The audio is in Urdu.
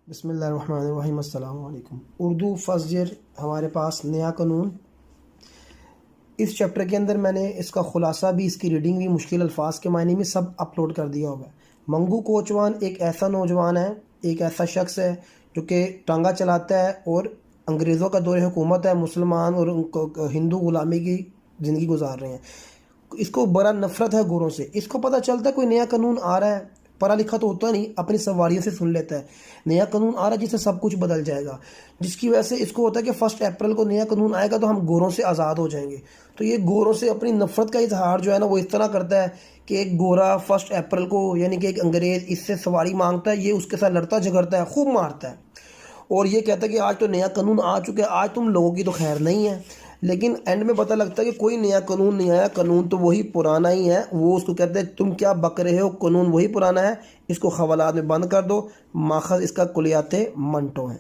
بسم اللہ الرحمن الرحیم۔ السلام علیکم۔ اردو فرسٹ ایئر ہمارے پاس نیا قانون، اس چیپٹر کے اندر میں نے اس کا خلاصہ بھی، اس کی ریڈنگ بھی، مشکل الفاظ کے معنی میں سب اپلوڈ کر دیا ہوا ہے۔ منگو کوچوان ایک ایسا نوجوان ہے، ایک ایسا شخص ہے جو کہ ٹانگا چلاتا ہے اور انگریزوں کا دور حکومت ہے، مسلمان اور ہندو غلامی کی زندگی گزار رہے ہیں۔ اس کو بڑا نفرت ہے گوروں سے۔ اس کو پتہ چلتا ہے کوئی نیا قانون آ رہا ہے، پڑھا لکھا تو ہوتا نہیں، اپنی سواریوں سے سن لیتا ہے نیا قانون آ رہا ہے جس سے سب کچھ بدل جائے گا، جس کی وجہ سے اس کو ہوتا ہے کہ 1 اپریل کو نیا قانون آئے گا تو ہم گوروں سے آزاد ہو جائیں گے۔ تو یہ گوروں سے اپنی نفرت کا اظہار جو ہے نا وہ اس طرح کرتا ہے کہ ایک گورا 1 اپریل کو، یعنی کہ ایک انگریز اس سے سواری مانگتا ہے، یہ اس کے ساتھ لڑتا جھگڑتا ہے، خوب مارتا ہے، اور یہ کہتا ہے کہ آج تو نیا قانون آ چکا ہے، آج تم لوگوں کی تو خیر نہیں ہے۔ لیکن اینڈ میں پتہ لگتا ہے کہ کوئی نیا قانون نہیں آیا، قانون تو وہی پرانا ہی ہے۔ وہ اس کو کہتے ہیں تم کیا بک رہے ہو، قانون وہی پرانا ہے، اس کو حوالات میں بند کر دو، ماخذ اس کا کلیات منٹو ہیں۔